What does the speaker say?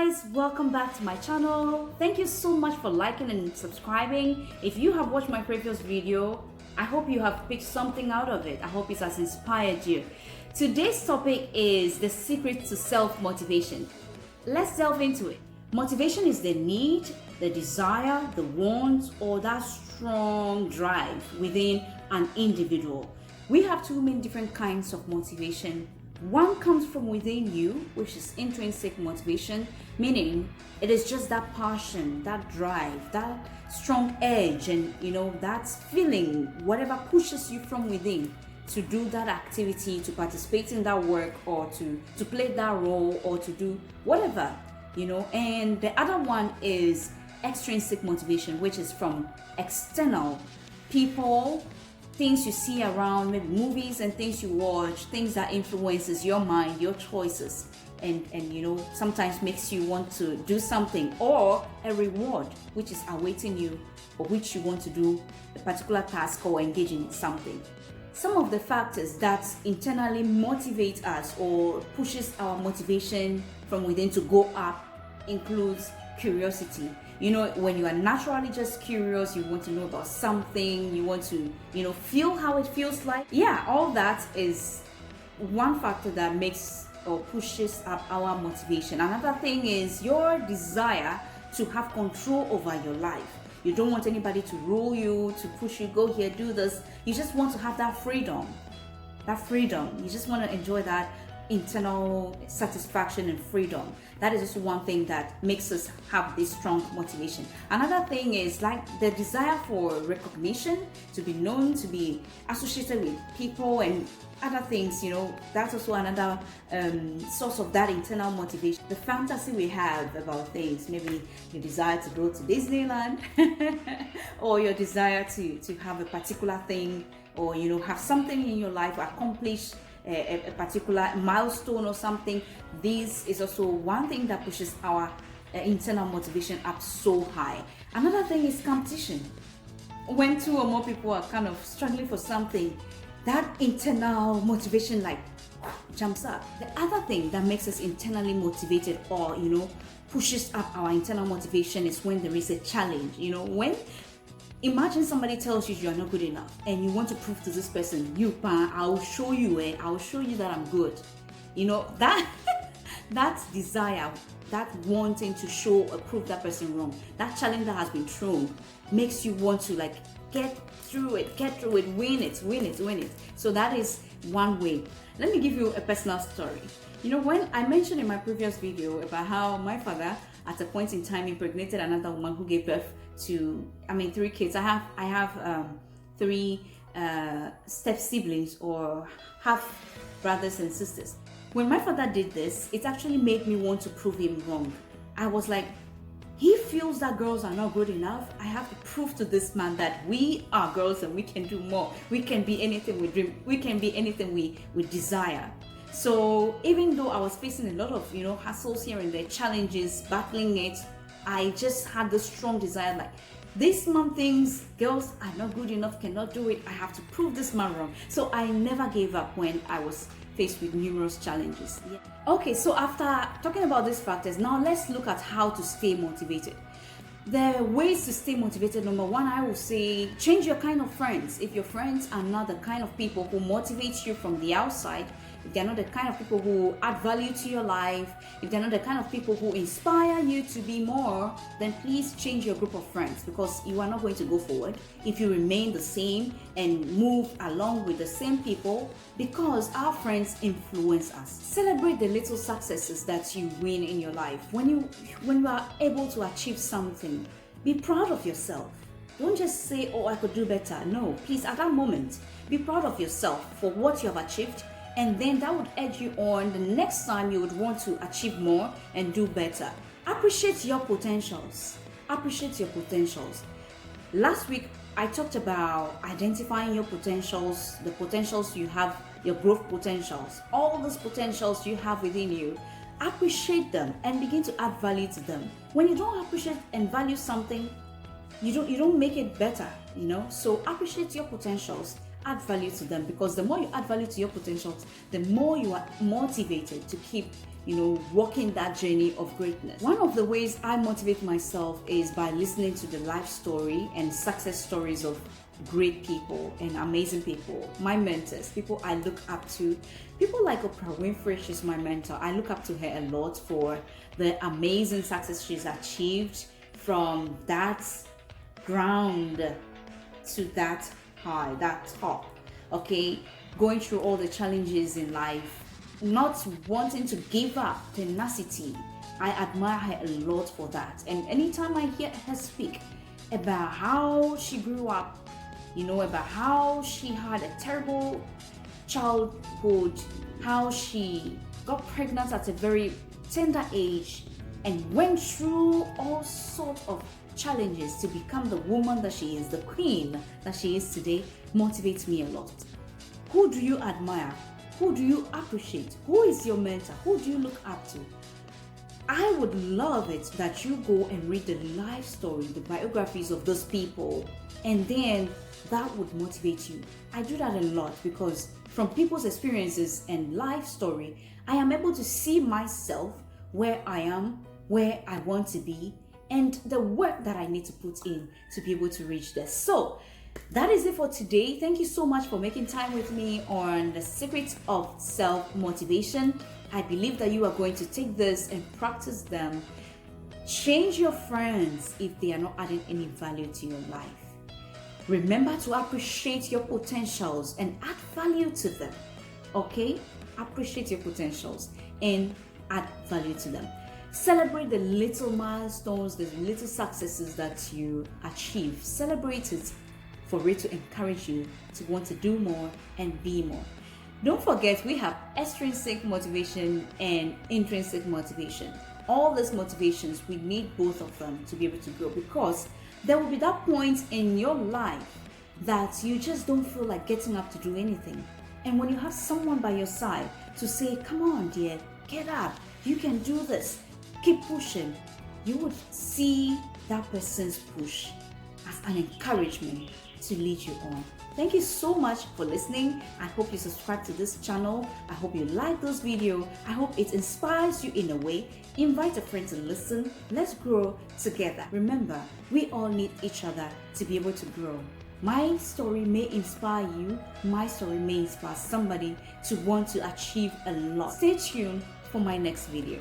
guys, welcome back to my channel. Thank you so much for liking and subscribing. If you have watched my previous video, I hope you have picked something out of it. I hope it has inspired you. Today's topic is the secret to self-motivation. Let's delve into it. Motivation is the need, the desire, the want, or that strong drive within an individual. We have two main different kinds of motivation. One comes from within you, which is intrinsic motivation, meaning it is just that passion, that drive, that strong edge, and that feeling, whatever pushes you from within to do that activity, to participate in that work, or to play that role, or to do whatever, And the other one is extrinsic motivation, which is from external people, things you see around, maybe movies and things you watch, things that influences your mind, your choices, and sometimes makes you want to do something, or a reward which is awaiting you, or which you want to do a particular task or engage in something. Some of the factors that internally motivate us or pushes our motivation from within to go up includes curiosity. When you are naturally just curious, you want to know about something, you want to, feel how it feels like. Yeah, all that is one factor that makes or pushes up our motivation. Another thing is your desire to have control over your life. You don't want anybody to rule you, to push you, go here, do this. You just want to have that freedom. You just want to enjoy that internal satisfaction and freedom. That is just one thing that makes us have this strong motivation. Another thing is like the desire for recognition, to be known, to be associated with people and other things. That's also another source of that internal motivation. The fantasy we have about things, maybe your desire to go to Disneyland or your desire to have a particular thing, or have something in your life, accomplish a particular milestone or something. This is also one thing that pushes our internal motivation up so high. Another thing is competition. When two or more people are kind of struggling for something, that internal motivation jumps up. The other thing that makes us internally motivated, or pushes up our internal motivation, is when there is a challenge. Imagine somebody tells you are not good enough and you want to prove to this person, I'll show you that I'm good. That desire, that wanting to show or prove that person wrong, that challenge that has been thrown makes you want to get through it, win it. So that is one way. Let me give you a personal story. When I mentioned in my previous video about how my father at a point in time impregnated another woman who gave birth to 3 kids. I have 3 step siblings, or half brothers and sisters. When my father did this, it actually made me want to prove him wrong. I was like, he feels that girls are not good enough. I have to prove to this man that we are girls and we can do more. We can be anything we dream. We can be anything we desire. So even though I was facing a lot of hassles here and there, challenges, battling it, I just had this strong desire, this man thinks girls are not good enough, cannot do it. I have to prove this man wrong. So I never gave up when I was faced with numerous challenges. Yeah. Okay, so after talking about these factors, now let's look at how to stay motivated. The ways to stay motivated: number one, I will say change your kind of friends. If your friends are not the kind of people who motivate you from the outside, if they're not the kind of people who add value to your life, if they're not the kind of people who inspire you to be more, then please change your group of friends, because you are not going to go forward if you remain the same and move along with the same people, because our friends influence us. Celebrate the little successes that you win in your life. When you are able to achieve something, be proud of yourself. Don't just say, oh, I could do better. No, please, at that moment, be proud of yourself for what you have achieved, and then that would edge you on the next time you would want to achieve more and do better. Appreciate your potentials. Last week, I talked about identifying your potentials, the potentials you have, your growth potentials, all those potentials you have within you. Appreciate them and begin to add value to them. When you don't appreciate and value something, you don't make it better, So appreciate your potentials. add value to them, because the more you add value to your potentials, the more you are motivated to keep walking that journey of greatness. One of the ways I motivate myself is by listening to the life story and success stories of great people and amazing people, my mentors, people I look up to. People like Oprah Winfrey, she's my mentor. I look up to her a lot for the amazing success she's achieved, from that ground to that high, that top, okay? Going through all the challenges in life, not wanting to give up, tenacity. I admire her a lot for that. And anytime I hear her speak about how she grew up, about how she had a terrible childhood, how she got pregnant at a very tender age and went through all sorts of challenges to become the woman that she is, the queen that she is today, motivates me a lot. Who do you admire? Who do you appreciate? Who is your mentor? Who do you look up to? I would love it that you go and read the life story, the biographies of those people, and then that would motivate you. I do that a lot because from people's experiences and life story, I am able to see myself where I am, where I want to be, and the work that I need to put in to be able to reach there. So that is it for today. Thank you so much for making time with me on the secrets of self-motivation. I believe that you are going to take this and practice them. Change your friends if they are not adding any value to your life. Remember to appreciate your potentials and add value to them. Okay? Appreciate your potentials and add value to them. Celebrate the little milestones, the little successes that you achieve. Celebrate it for it to encourage you to want to do more and be more. Don't forget, we have extrinsic motivation and intrinsic motivation. All these motivations, we need both of them to be able to grow, because there will be that point in your life that you just don't feel like getting up to do anything. And when you have someone by your side to say, come on dear, get up, you can do this, keep pushing, you would see that person's push as an encouragement to lead you on. Thank you so much for listening. I hope you subscribe to this channel. I hope you like this video. I hope it inspires you in a way. Invite a friend to listen. Let's grow together. Remember, we all need each other to be able to grow. My story may inspire you. My story may inspire somebody to want to achieve a lot. Stay tuned for my next video.